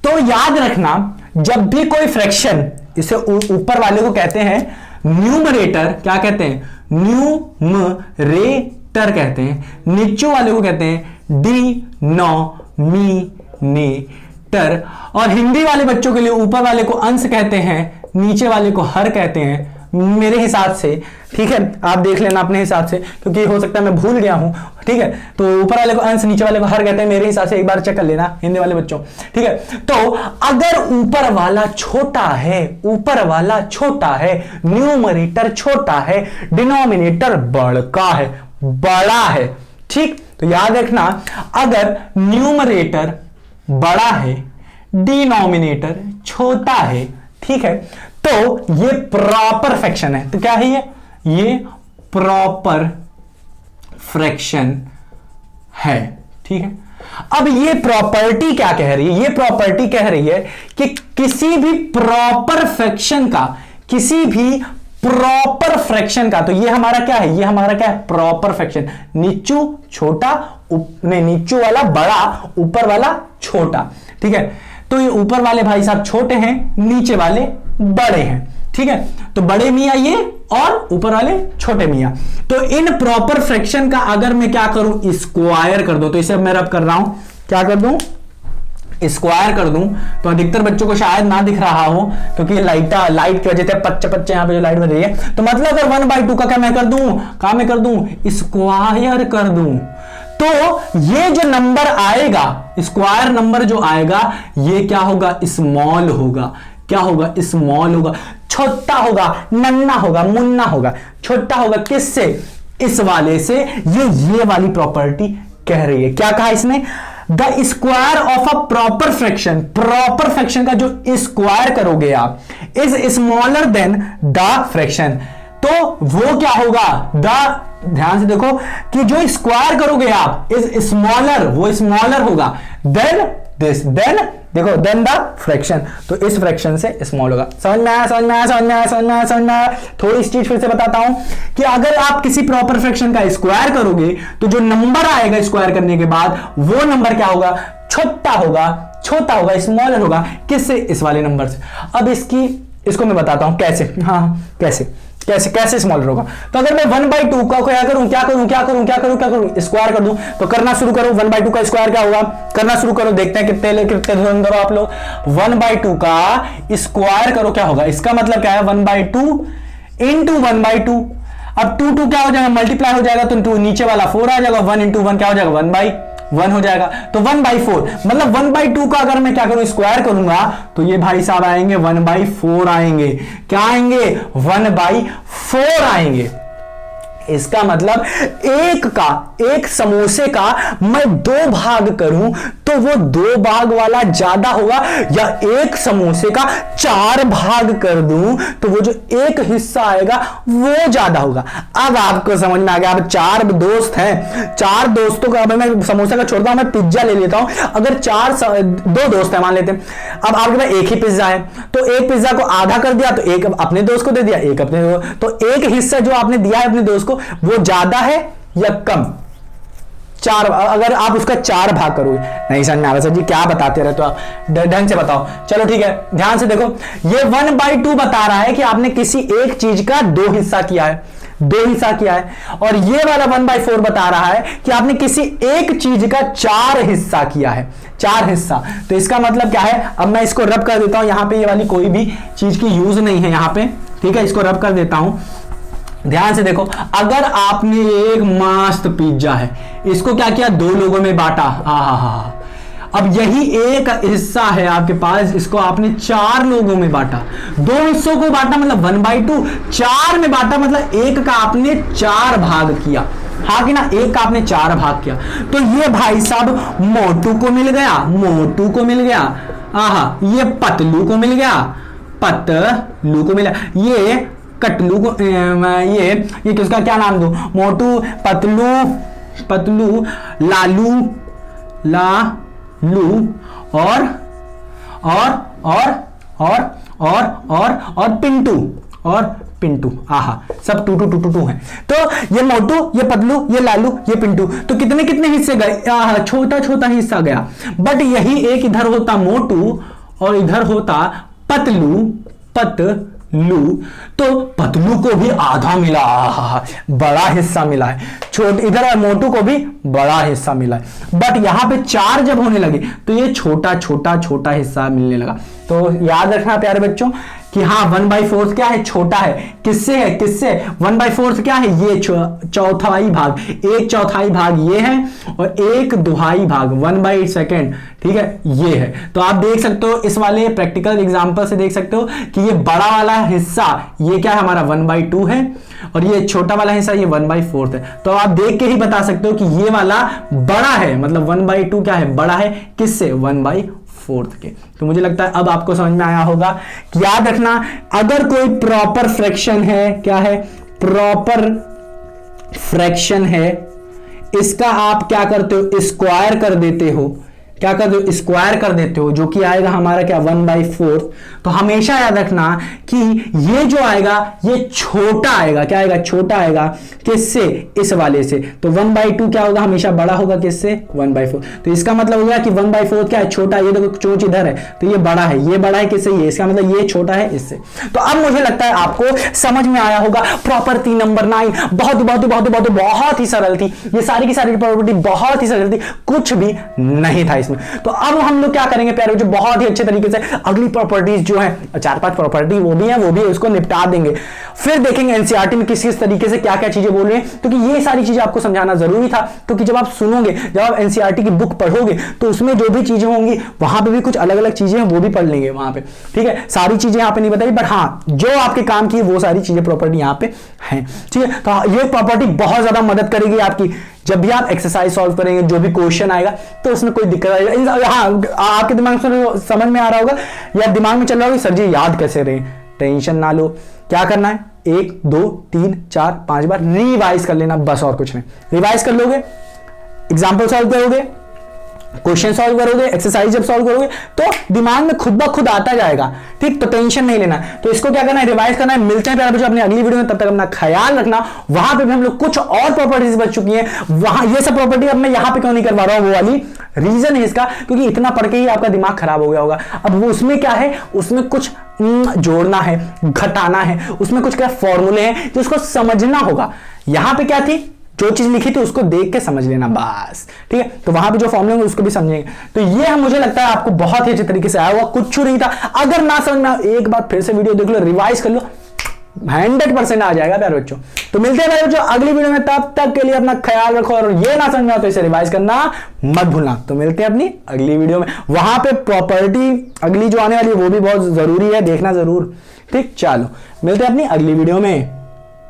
तो याद रखना जब भी कोई फ्रैक्शन, इसे ऊपर वाले को कहते हैं न्यूमरेटर, क्या कहते हैं न्यूमरेटर कहते हैं, नीचे वाले को कहते हैं डिनोमिनेटर, और हिंदी वाले बच्चों के लिए ऊपर वाले को अंश कहते हैं, नीचे वाले को हर कहते हैं मेरे हिसाब से, ठीक है। आप देख लेना अपने हिसाब से, क्योंकि हो सकता है मैं भूल गया हूं, ठीक है। तो ऊपर वाले को अंश, नीचे वाले को हर कहते हैं मेरे हिसाब से, एक बार चेक कर लेना हिंदी वाले बच्चों, ठीक है। तो अगर ऊपर वाला छोटा है, ऊपर वाला छोटा है, न्यूमरेटर छोटा है, डिनोमिनेटर बड़ा है, ठीक। तो याद रखना अगर न्यूमरेटर बड़ा है, डिनोमिनेटर छोटा है, ठीक है, तो ये प्रॉपर फ्रैक्शन है। तो क्या है ये प्रॉपर फ्रैक्शन है, ठीक है। अब ये प्रॉपर्टी क्या कह रही है, ये प्रॉपर्टी कह रही है कि किसी भी प्रॉपर फ्रैक्शन का, किसी भी प्रॉपर फ्रैक्शन का, तो ये हमारा क्या है, ये हमारा क्या है प्रॉपर फ्रैक्शन, नीचू छोटा, नहीं नीचू वाला बड़ा, ऊपर वाला छोटा, ठीक है। तो ये ऊपर वाले भाई साहब छोटे हैं, नीचे वाले बड़े हैं, ठीक है। तो बड़े मियां ये और ऊपर वाले छोटे मियां। तो इन प्रॉपर फ्रैक्शन का अगर मैं क्या करूं, स्क्वायर कर दूं, तो इसे मैं रब कर रहा हूं, क्या कर दूं, स्क्वायर कर दूं, तो अधिकतर बच्चों को शायद ना दिख रहा हो, क्योंकि लाइट की वजह से पच्चे यहां पे जो लाइट बन रही है। तो मतलब अगर 1/2 का क्या मैं कर दूं, स्क्वायर कर दूं, तो ये जो नंबर आएगा, स्क्वायर नंबर जो आएगा, ये क्या होगा, स्मॉल होगा, क्या होगा, स्मॉल होगा, छोटा होगा, नन्ना होगा, मुन्ना होगा, छोटा होगा, किससे, इस वाले से। ये वाली प्रॉपर्टी कह रही है, क्या कहा इसने, the square of a proper fraction, proper fraction का जो स्क्वायर करोगे आप is smaller than the fraction, तो वो क्या होगा, ध्यान से देखो कि जो स्क्वायर करोगे आप इज स्मॉलर, वो स्मॉलर होगा देन दिस, देन देखो देन द फ्रैक्शन, तो इस फ्रैक्शन से स्मॉल होगा। समझ में आया। थोड़ी इस चीज फिर से बताता हूं कि अगर आप किसी प्रॉपर फ्रैक्शन का स्क्वायर करोगे तो जो नंबर आएगा स्क्वायर करने के बाद, वो नंबर क्या होगा, छोटा होगा, स्मॉलर होगा, किससे, इस वाले नंबर से। अब इसको मैं बताता हूं कैसे, हाँ कैसे स्मॉलर होगा। तो अगर मैं 1/2 का क्या करूं, स्क्वायर कर दूं, तो करना शुरू करो, 1/2 का स्क्वायर क्या होगा, करना शुरू करो, देखते हैं कितने करो आप लोग। 1/2 का स्क्वायर करो, क्या होगा, इसका मतलब क्या है 1/2 इंटू 1/2। अब 2 क्या हो जाएगा, मल्टीप्लाई हो जाएगा, तो नीचे वाला 4 आ जाएगा, 1 इंटू 1 क्या हो जाएगा, 1/1 हो जाएगा, तो 1/4, मतलब 1/2 का अगर मैं क्या करूं, स्क्वायर करूंगा, तो ये भाई साहब आएंगे 1/4 आएंगे, क्या आएंगे, 1/4 आएंगे। इसका मतलब एक समोसे का मैं 2 भाग करूं तो वो 2 भाग वाला ज्यादा होगा, या एक समोसे का 4 भाग कर दूं तो वो जो एक हिस्सा आएगा वो ज्यादा होगा। अब आपको समझ में आ गया। अब 4 दोस्त हैं, 4 दोस्तों का, मैं समोसा का छोड़ता हूं, मैं पिज्जा ले लेता हूं। अगर 2 दोस्त है मान लेते हैं, अब आपके पास एक ही पिज्जा है, तो एक पिज्जा को आधा कर दिया, तो एक अपने दोस्त को दे दिया, एक अपने दोस्त, तो एक हिस्सा जो आपने दिया है अपने दोस्त को वो ज्यादा है या कम, 4, अगर आप उसका 4 भाग करोगे। नहीं समझ में आ रहा सर जी, क्या बताते रहते हो आप, ढंग से बताओ। चलो ठीक है, ध्यान से देखो, ये 1/2 बता रहा है कि आपने किसी एक चीज का 2 हिस्सा किया है, और ये वाला 1/4 बता रहा है कि आपने किसी एक चीज का 4 हिस्सा किया है, 4 हिस्सा। तो इसका मतलब क्या है, अब मैं इसको रब कर देता हूं, यहां पे ये वाली कोई भी चीज की यूज नहीं है यहां पे, ठीक है, इसको रब कर देता हूं। ध्यान से देखो, अगर आपने एक मस्त पिज्जा है, इसको क्या किया, 2 लोगों में बांटा, अब यही एक हिस्सा है आपके पास, इसको आपने 4 लोगों में बांटा, 2 हिस्सों को बांटा मतलब 1/2, 4 में बांटा मतलब एक का आपने 4 भाग किया, हाँ कि ना, एक का आपने 4 भाग किया। तो ये भाई साहब मोटू को मिल गया, ये पतलू को मिल गया, ये कटलू को, ये किसका क्या नाम दूं, मोटू, पतलू, लू और पिंटू और पिंटू। आहा, सब two two two two two है। तो ये मोटू, ये पतलू, ये लालू, ये पिंटू, तो कितने कितने हिस्से गए? आहा, छोटा छोटा हिस्सा गया। बट यही एक इधर होता मोटू और इधर होता पतलू, तो पतलू को भी आधा मिला, बड़ा हिस्सा मिला है। इधर मोटू को भी बड़ा हिस्सा मिला है। बट यहां पे 4 जब होने लगे तो ये छोटा छोटा छोटा हिस्सा मिलने लगा। तो याद रखना प्यारे बच्चों कि हाँ 1/4 क्या है? छोटा है। किससे है? 1/4 क्या है? ये चौथाई भाग, 1/4 भाग ये है और 1/2 भाग 1/2, ठीक है, ये है। तो आप देख सकते हो इस वाले प्रैक्टिकल एग्जांपल से देख सकते हो कि ये बड़ा वाला हिस्सा ये क्या है? हमारा 1/2 है और ये छोटा वाला हिस्सा ये 1/4 है। तो आप देख के ही बता सकते हो कि ये वाला बड़ा है, मतलब 1/2 क्या है? बड़ा है। किससे? 1/4 के। तो मुझे लगता है अब आपको समझ में आया होगा कि याद रखना अगर कोई प्रॉपर फ्रैक्शन है, क्या है? प्रॉपर फ्रैक्शन है, इसका आप क्या करते हो? स्क्वायर कर देते हो। क्या कर दो? स्क्वायर कर देते हो, जो कि आएगा हमारा क्या? 1/4। तो हमेशा याद रखना कि ये जो आएगा ये छोटा आएगा। क्या आएगा? छोटा आएगा। किससे? इस वाले से। तो 1/2 क्या होगा? हमेशा बड़ा होगा। किससे? 1/4। तो इसका मतलब हो गया कि 1/4 क्या है? छोटा। ये देखो चोंच इधर है तो ये बड़ा है, ये बड़ा है किससे? ये। इसका मतलब ये छोटा है इससे। तो अब मुझे लगता है आपको समझ में आया होगा। प्रॉपर्टी नंबर 9 बहुत ही सरल थी। ये सारी की सारी प्रॉपर्टी बहुत ही सरल थी, कुछ भी नहीं था। तो अब हम लोग क्या करेंगे प्यारे बच्चों? बहुत ही अच्छे तरीके से अगली प्रॉपर्टीज जो है 4-5 प्रॉपर्टी वो भी है उसको निपटा देंगे। फिर देखेंगे एनसीईआरटी में किस तरीके से क्या क्या चीजें बोल रहे हैं, क्योंकि ये सारी चीजें आपको समझाना जरूरी था। क्योंकि जब आप सुनोगे, जब आप एनसीईआरटी की बुक पढ़ोगे तो उसमें जो भी चीजें होंगी वहां पे भी कुछ अलग अलग चीजें हैं, वो भी पढ़ लेंगे वहां पे। ठीक है, सारी चीजें यहाँ पे नहीं बताई, बट हाँ जो आपके काम की वो सारी चीजें प्रॉपर्टी यहाँ पे है। ठीक है, तो ये प्रॉपर्टी बहुत ज्यादा मदद करेगी आपकी जब भी आप एक्सरसाइज सॉल्व करेंगे, जो भी क्वेश्चन आएगा तो उसमें कोई दिक्कत आएगा। हाँ, आपके दिमाग में समझ में आ रहा होगा या दिमाग में चल रहा होगा सर जी याद कैसे रहे? टेंशन ना लो, क्या करना है? 1 2 3 4 5 बार रिवाइज कर लेना, बस और कुछ नहीं। रिवाइज कर लोगे, एग्जाम्पल सॉल्व करोगे, क्वेश्चन सॉल्व करोगे, एक्सरसाइज जब सॉल्व करोगे तो दिमाग में खुद ब खुद आता जाएगा। ठीक, तो टेंशन नहीं लेना। तो इसको क्या करना है? रिवाइज करना है। मिलते हैं प्यारे बच्चों अपनी अगली वीडियो में, तब तक अपना ख्याल रखना। वहां पे भी हम लोग कुछ और प्रॉपर्टीज बच चुकी हैं, वहां ये सब प्रॉपर्टी अब मैं यहां पे क्यों नहीं करवा रहा हूं, वो वाली रीजन है इसका, क्योंकि इतना पढ़ के ही आपका दिमाग खराब हो गया होगा। अब वो उसमें क्या है? उसमें कुछ जोड़ना है, घटाना है, उसमें कुछ क्या फॉर्मूले हैं जिसको समझना होगा। यहां पे क्या थी? जो चीज लिखी थी उसको देख के समझ लेना बस। ठीक है, तो वहां पे जो फॉर्मूले होंगे उसको भी समझेंगे। तो ये मुझे लगता है आपको बहुत ही अच्छे तरीके से आया हुआ, कुछ नहीं था। अगर ना समझ में एक बार फिर से वीडियो देख लो, रिवाइज कर लो, 100% आ जाएगा प्यारे बच्चों। तो मिलते हैं प्यारे बच्चों अगली वीडियो में, तब तक के लिए अपना ख्याल रखो और ये ना समझ में तो इसे रिवाइज करना मत भूलना। तो मिलते हैं अपनी अगली वीडियो में, वहां पे प्रॉपर्टी अगली जो आने वाली है वो भी बहुत जरूरी है, देखना जरूर। ठीक, चलो मिलते हैं अपनी अगली वीडियो में।